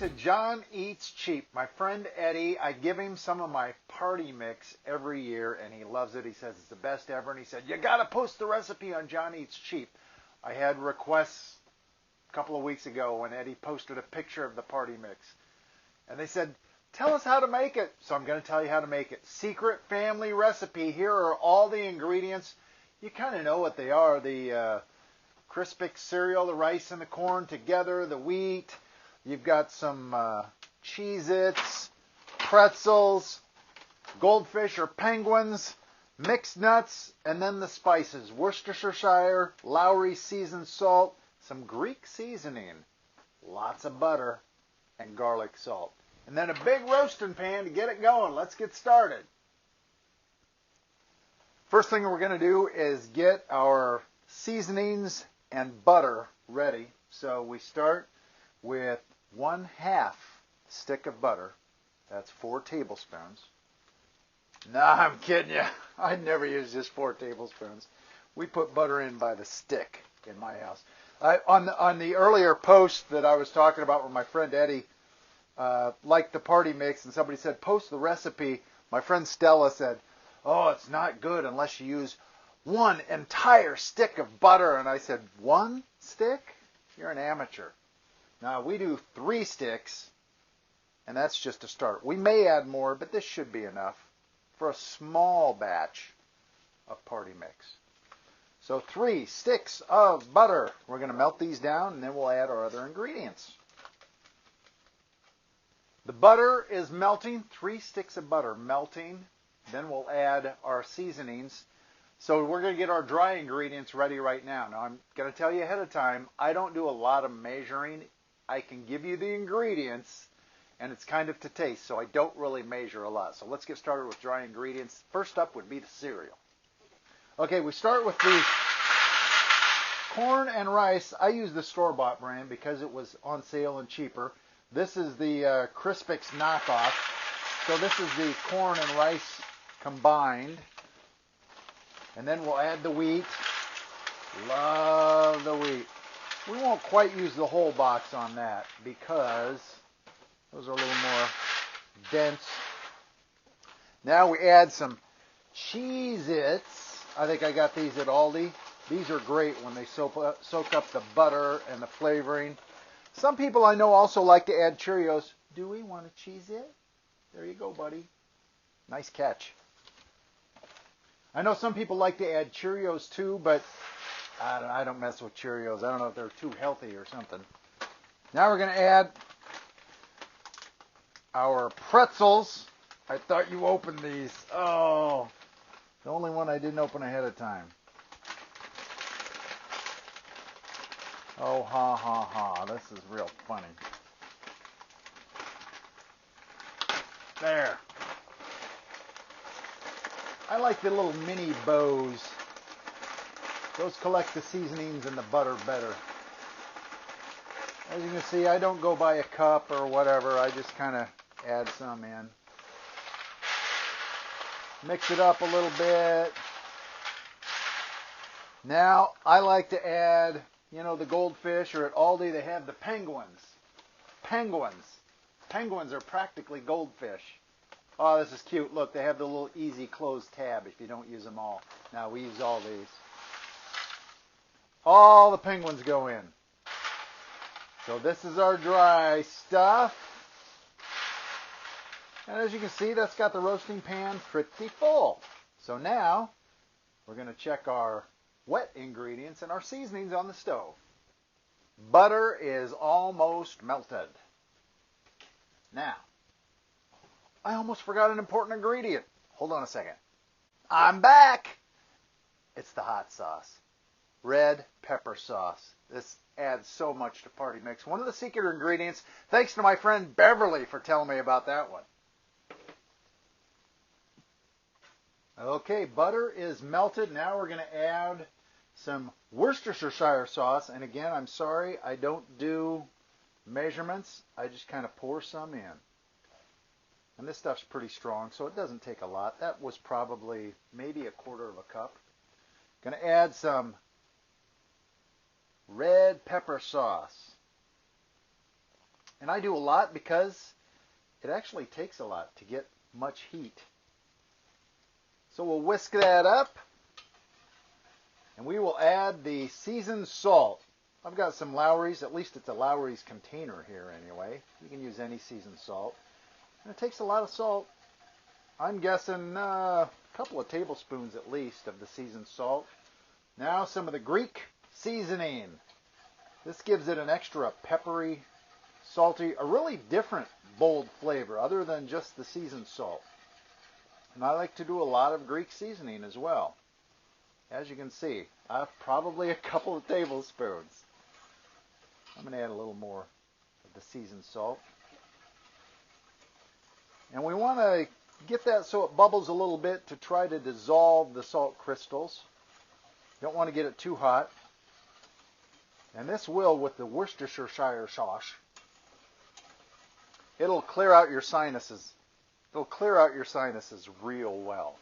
to John Eats Cheap. My friend Eddie, I give him some of my party mix every year, and he loves it. He says it's the best ever, and he said, you got to post the recipe on John Eats Cheap. I had requests a couple of weeks ago when Eddie posted a picture of the party mix, and they said, tell us how to make it. So I'm going to tell you how to make it. Secret family recipe. Here are all the ingredients. You kind of know what they are. The Crispix cereal, the rice and the corn together, the wheat. You've got some Cheez-Its, pretzels, goldfish or penguins, mixed nuts, and then the spices. Worcestershire, Lowry seasoned salt, some Greek seasoning, lots of butter, and garlic salt. And then a big roasting pan to get it going. Let's get started. First thing we're going to do is get our seasonings and butter ready. So we start with 1/2 stick of butter. That's 4 tablespoons. Nah, I'm kidding you. I never use just 4 tablespoons. We put butter in by the stick in my house. On the earlier post that I was talking about with my friend Eddie, liked the party mix, and somebody said, post the recipe. My friend Stella said, oh, it's not good unless you use 1 entire stick of butter. And I said, 1 stick? You're an amateur. Now, we do 3 sticks, and that's just a start. We may add more, but this should be enough for a small batch of party mix. So 3 sticks of butter. We're going to melt these down, and then we'll add our other ingredients. The butter is melting. 3 sticks of butter melting. Then we'll add our seasonings. So we're going to get our dry ingredients ready right now. Now, I'm going to tell you ahead of time, I don't do a lot of measuring. I can give you the ingredients, and it's kind of to taste, so I don't really measure a lot. So let's get started with dry ingredients. First up would be the cereal. Okay, we start with the corn and rice. I use the store-bought brand because it was on sale and cheaper. This is the Crispix knockoff. So this is the corn and rice combined. And then we'll add the wheat. Love the wheat. We won't quite use the whole box on that because those are a little more dense. Now we add some Cheez-Its. I think I got these at Aldi. These are great when they soak up the butter and the flavoring. Some people I know also like to add Cheerios. Do we want a Cheez-It? There you go, buddy. Nice catch. I know some people like to add Cheerios too, but I don't mess with Cheerios. I don't know if they're too healthy or something. Now we're going to add our pretzels. I thought you opened these. Oh, the only one I didn't open ahead of time. Oh, ha, ha, ha. This is real funny. There. I like the little mini bows. Those collect the seasonings and the butter better. As you can see, I don't go by a cup or whatever. I just kind of add some in. Mix it up a little bit. Now, I like to add, you know, the goldfish, or at Aldi they have the penguins. Penguins are practically goldfish. Oh, this is cute. Look, they have the little easy close tab if you don't use them all. Now, we use all these. All the penguins go in. So this is our dry stuff. And as you can see, that's got the roasting pan pretty full. So now, we're going to check our wet ingredients and our seasonings on the stove. Butter is almost melted. Now, I almost forgot an important ingredient. Hold on a second. I'm back. It's the hot sauce. Red pepper sauce. This adds so much to party mix. One of the secret ingredients, thanks to my friend Beverly for telling me about that one. Okay, butter is melted. Now we're going to add some Worcestershire sauce. And again, I'm sorry, I don't do measurements. I just kind of pour some in. And this stuff's pretty strong, so it doesn't take a lot. That was probably maybe 1/4 cup. Going to add some red pepper sauce. And I do a lot because it actually takes a lot to get much heat. So we'll whisk that up, and we will add the seasoned salt. I've got some Lowry's, at least it's a Lowry's container here anyway. You can use any seasoned salt. And it takes a lot of salt. I'm guessing a couple of tablespoons at least of the seasoned salt. Now some of the Greek seasoning. This gives it an extra peppery, salty, a really different bold flavor other than just the seasoned salt. And I like to do a lot of Greek seasoning as well. As you can see, probably a couple of tablespoons. I'm going to add a little more of the seasoned salt. And we want to get that so it bubbles a little bit to try to dissolve the salt crystals. Don't want to get it too hot. And this will, with the Worcestershire sauce, it'll clear out your sinuses. It'll clear out your sinuses real well.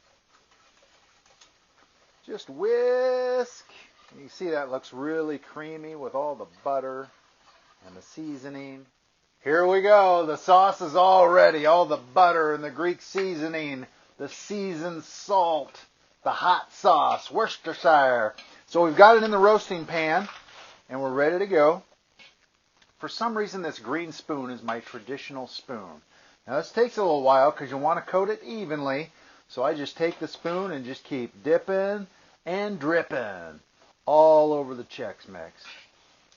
Just whisk. And you see that looks really creamy with all the butter and the seasoning. Here we go. The sauce is all ready. All the butter and the Greek seasoning, the seasoned salt, the hot sauce, Worcestershire. So we've got it in the roasting pan, and we're ready to go. For some reason, this green spoon is my traditional spoon. Now this takes a little while because you want to coat it evenly. So I just take the spoon and just keep dipping and dripping all over the Chex Mix.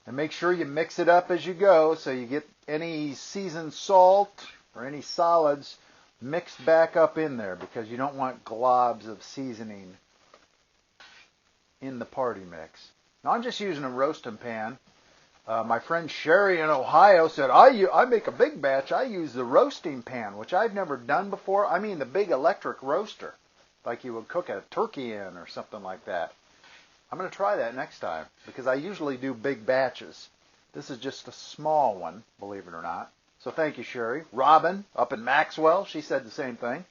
And make sure you mix it up as you go so you get any seasoned salt or any solids mixed back up in there, because you don't want globs of seasoning in the party mix. Now I'm just using a roasting pan. My friend Sherry in Ohio said, I make a big batch. I use the roasting pan, which I've never done before. I mean the big electric roaster, like you would cook a turkey in or something like that. I'm going to try that next time, because I usually do big batches. This is just a small one, believe it or not. So thank you, Sherry. Robin, up in Maxwell, she said the same thing.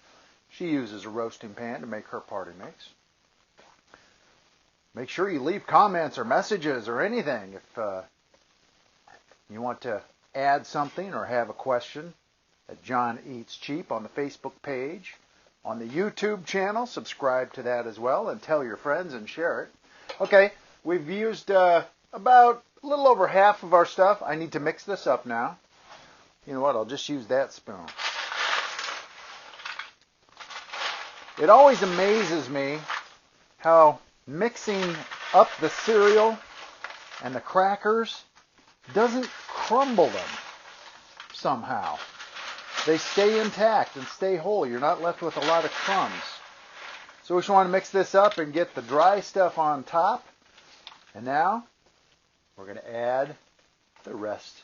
She uses a roasting pan to make her party mix. Make sure you leave comments or messages or anything if you want to add something or have a question at John Eats Cheap on the Facebook page. On the YouTube channel, subscribe to that as well, and tell your friends and share it. Okay, we've used about a little over half of our stuff. I need to mix this up now. You know what, I'll just use that spoon. It always amazes me how mixing up the cereal and the crackers doesn't crumble them somehow. They stay intact and stay whole. You're not left with a lot of crumbs. So we just want to mix this up and get the dry stuff on top. And now we're going to add the rest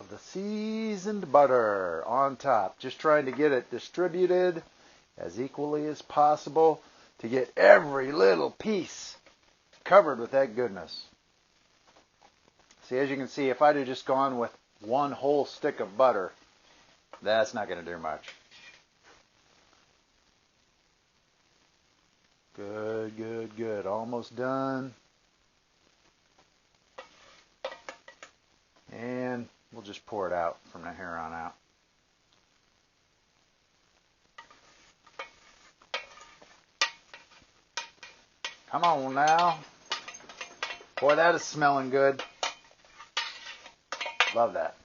of the seasoned butter on top. Just trying to get it distributed as equally as possible to get every little piece covered with that goodness. See, as you can see, if I'd have just gone with one whole stick of butter, that's not going to do much. Good, good, good. Almost done. And we'll just pour it out from here on out. Come on now. Boy, that is smelling good. Love that.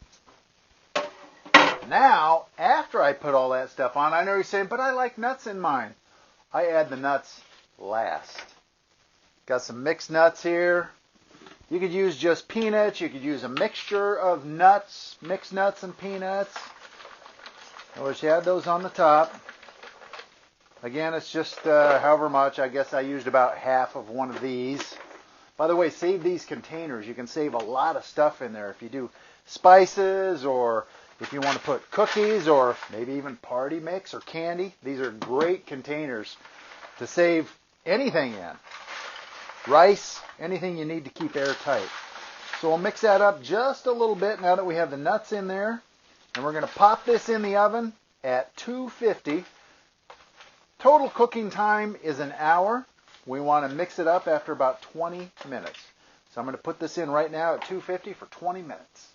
Now, after I put all that stuff on, I know you're saying, but I like nuts in mine. I add the nuts last. Got some mixed nuts here. You could use just peanuts. You could use a mixture of nuts, mixed nuts and peanuts. I wish you had those on the top. Again, it's just however much. I guess I used about half of one of these. By the way, save these containers. You can save a lot of stuff in there if you do spices, or if you want to put cookies, or maybe even party mix or candy. These are great containers to save anything in. Rice, anything you need to keep airtight. So we'll mix that up just a little bit now that we have the nuts in there. And we're going to pop this in the oven at 250. Total cooking time is an hour. We want to mix it up after about 20 minutes. So I'm going to put this in right now at 250 for 20 minutes.